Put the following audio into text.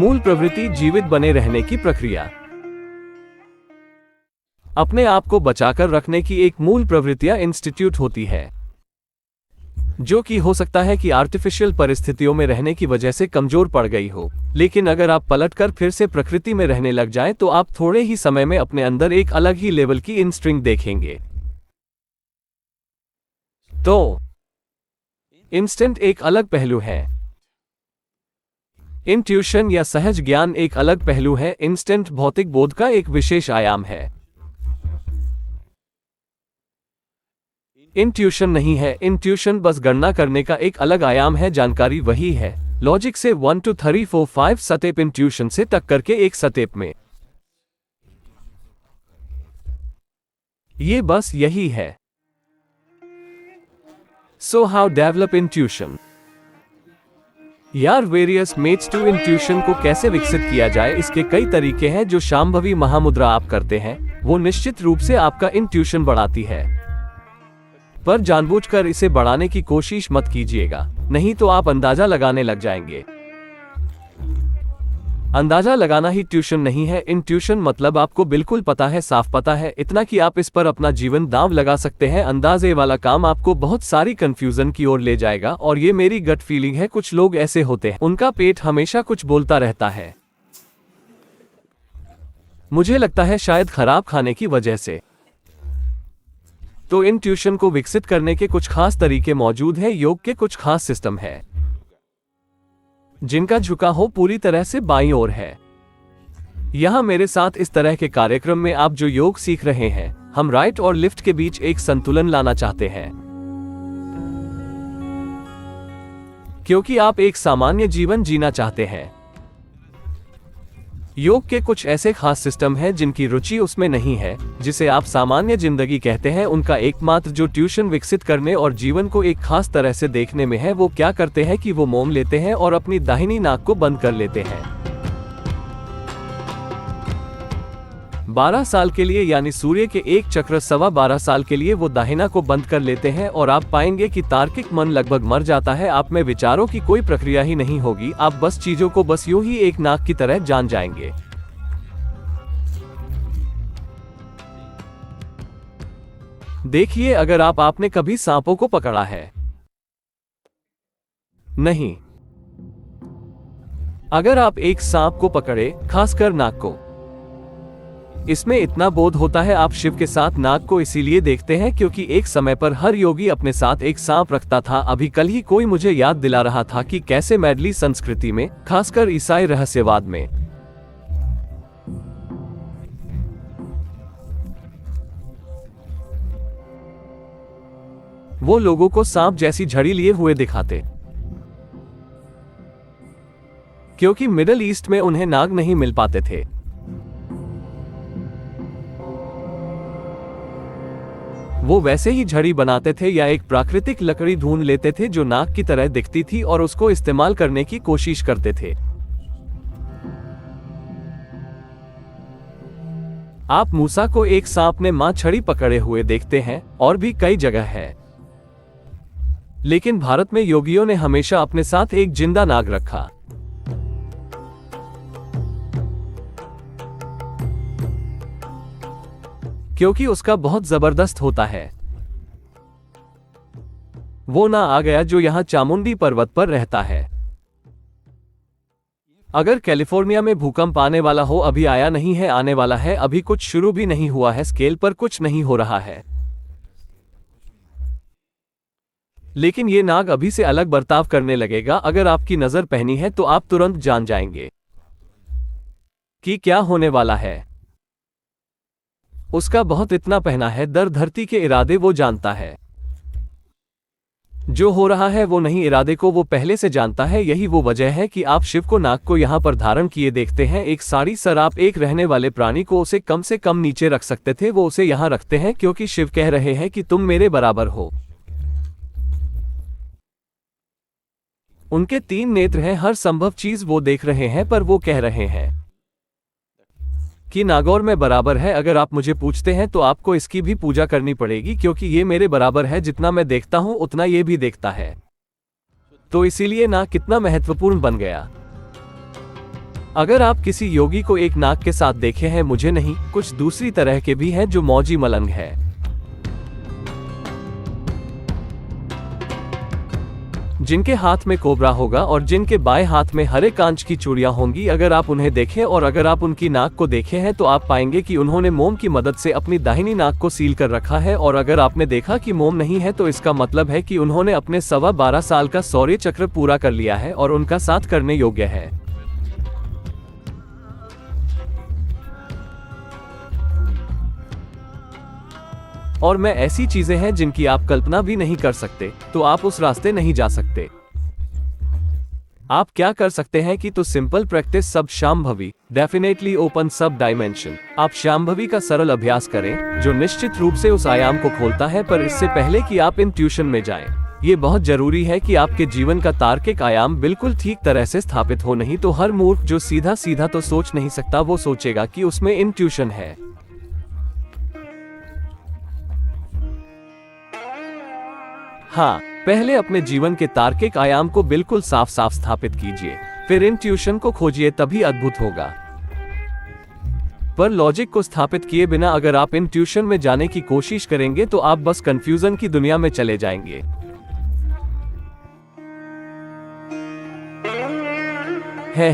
मूल प्रवृत्ति जीवित बने रहने की प्रक्रिया। अपने आप को बचाकर रखने की एक मूल प्रवृत्तियां इंस्टीट्यूट होती है, जो कि हो सकता है कि आर्टिफिशियल परिस्थितियों में रहने की वजह से कमजोर पड़ गई हो, लेकिन अगर आप पलटकर फिर से प्रकृति में रहने लग जाएं तो आप थोड़े ही समय में अपने अंदर एक अलग ही लेवल की इंस्टिंक्ट देखेंगे। तो इंस्टिंक्ट एक अलग पहलू है, इंट्यूशन या सहज ज्ञान एक अलग पहलू है। इंस्टिंक्ट भौतिक बोध का एक विशेष आयाम है, इंट्यूशन नहीं है। इंट्यूशन बस गणना करने का एक अलग आयाम है, जानकारी वही है। लॉजिक से 1 2 3 4 5 स्टेप, इंट्यूशन से टक्कर के एक स्टेप में। ये बस यही है। So how develop intuition? यार, वेरियस मेथड्स टू इंट्यूशन को कैसे विकसित किया जाए, इसके कई तरीके हैं। जो शांभवी महामुद्रा आप करते हैं वो निश्चित रूप से आपका इंट्यूशन बढ़ाती है, पर जानबूझकर इसे बढ़ाने की कोशिश मत कीजिएगा, नहीं तो आप अंदाजा लगाने लग जाएंगे। अंदाजा लगाना ही ट्यूशन नहीं है। इंट्यूशन मतलब आपको बिल्कुल पता है, साफ पता है, इतना कि आप इस पर अपना जीवन दांव लगा सकते हैं। अंदाजे वाला काम आपको बहुत सारी कंफ्यूजन की ओर ले जाएगा, और ये मेरी गट फीलिंग है। कुछ लोग ऐसे होते हैं, उनका पेट हमेशा कुछ बोलता रहता है। मुझे लगता है शायद खराब खाने की वजह से। तो इंट्यूशन को विकसित करने के कुछ खास तरीके मौजूद हैं। योग के कुछ खास सिस्टम है जिनका झुकाव पूरी तरह से बाईं ओर है। यहां मेरे साथ इस तरह के कार्यक्रम में आप जो योग सीख रहे हैं, हम राइट और लेफ्ट के बीच एक संतुलन लाना चाहते हैं, क्योंकि आप एक सामान्य जीवन जीना चाहते हैं। योग के कुछ ऐसे खास सिस्टम हैं जिनकी रुचि उसमें नहीं है, जिसे आप सामान्य जिंदगी कहते हैं। उनका एकमात्र जो ट्यूशन विकसित करने और जीवन को एक खास तरह से देखने में है, वो क्या करते हैं कि वो मोम लेते हैं और अपनी दाहिनी नाक को बंद कर लेते हैं 12 साल के लिए, यानी सूर्य के एक चक्र 12.25 साल के लिए वो दाहिना को बंद कर लेते हैं, और आप पाएंगे कि तार्किक मन लगभग मर जाता है। आप में विचारों की कोई प्रक्रिया ही नहीं होगी, आप बस चीजों को बस यूं ही एक नाक की तरह जान जाएंगे। देखिए, अगर आपने कभी सांपों को पकड़ा है, नहीं, अगर आप एक सांप को पकड़े, खासकर नाक को, इसमें इतना बोध होता है। आप शिव के साथ नाग को इसीलिए देखते हैं क्योंकि एक समय पर हर योगी अपने साथ एक सांप रखता था। अभी कल ही कोई मुझे याद दिला रहा था कि कैसे मैडली संस्कृति में, खासकर ईसाई रहस्यवाद में, वो लोगों को सांप जैसी झड़ी लिए हुए दिखाते, क्योंकि मिडिल ईस्ट में उन्हें नाग नहीं मिल पाते थे। वो वैसे ही झड़ी बनाते थे या एक प्राकृतिक लकड़ी ढूंढ लेते थे जो नाग की तरह दिखती थी और उसको इस्तेमाल करने की कोशिश करते थे। आप मूसा को एक सांप ने मां छड़ी पकड़े हुए देखते हैं, और भी कई जगह है। लेकिन भारत में योगियों ने हमेशा अपने साथ एक जिंदा नाग रखा। क्योंकि उसका बहुत जबरदस्त होता है। वो ना आ गया जो यहां चामुंडी पर्वत पर रहता है। अगर कैलिफोर्निया में भूकंप आने वाला हो, अभी आया नहीं है, आने वाला है, अभी कुछ शुरू भी नहीं हुआ है, स्केल पर कुछ नहीं हो रहा है, लेकिन ये नाग अभी से अलग बर्ताव करने लगेगा। अगर आपकी नजर पहनी है तो आप तुरंत जान जाएंगे कि क्या होने वाला है। उसका बहुत इतना पहना है, दर धरती के इरादे वो जानता है। जो हो रहा है वो नहीं, इरादे को वो पहले से जानता है। यही वो वजह है कि आप शिव को नाग को यहां पर धारण किए देखते हैं। एक साड़ी सर, आप एक रहने वाले प्राणी को उसे कम से कम नीचे रख सकते थे, वो उसे यहां रखते हैं क्योंकि शिव कह रहे हैं कि तुम मेरे बराबर हो। उनके 3 नेत्र हैं, हर संभव चीज वो देख रहे हैं, पर वो कह रहे हैं कि नागौर में बराबर है। अगर आप मुझे पूछते हैं तो आपको इसकी भी पूजा करनी पड़ेगी, क्योंकि ये मेरे बराबर है। जितना मैं देखता हूं उतना ये भी देखता है। तो इसीलिए नाग कितना महत्वपूर्ण बन गया। अगर आप किसी योगी को एक नाक के साथ देखे हैं, मुझे नहीं, कुछ दूसरी तरह के भी हैं जो मौजी मलंग है, जिनके हाथ में कोबरा होगा और जिनके बाएं हाथ में हरे कांच की चूड़ियां होंगी। अगर आप उन्हें देखें और अगर आप उनकी नाक को देखे हैं तो आप पाएंगे कि उन्होंने मोम की मदद से अपनी दाहिनी नाक को सील कर रखा है, और अगर आपने देखा कि मोम नहीं है तो इसका मतलब है कि उन्होंने अपने 12.25 साल का शौर्य चक्र पूरा कर लिया है और उनका साथ करने योग्य है। और मैं ऐसी चीजें हैं जिनकी आप कल्पना भी नहीं कर सकते, तो आप उस रास्ते नहीं जा सकते। आप क्या कर सकते हैं कि तो सिंपल प्रैक्टिस सब शांभवी डेफिनेटली ओपन सब डायमेंशन। आप शांभवी का सरल अभ्यास करें जो निश्चित रूप से उस आयाम को खोलता है, पर इससे पहले कि आप इंट्यूशन में जाएं, ये बहुत जरूरी है कि आपके जीवन का तार्किक आयाम बिल्कुल ठीक तरह से स्थापित हो, नहीं तो हर मूर्ख जो सीधा सीधा तो सोच नहीं सकता वो सोचेगा कि उसमें इंट्यूशन है। हाँ, पहले अपने जीवन के तार्किक आयाम को बिल्कुल साफ साफ स्थापित कीजिए, फिर इंट्यूशन को खोजिए, तभी अद्भुत होगा। पर लॉजिक को स्थापित किए बिना अगर आप इंट्यूशन में जाने की कोशिश करेंगे तो आप बस कंफ्यूजन की दुनिया में चले जाएंगे। है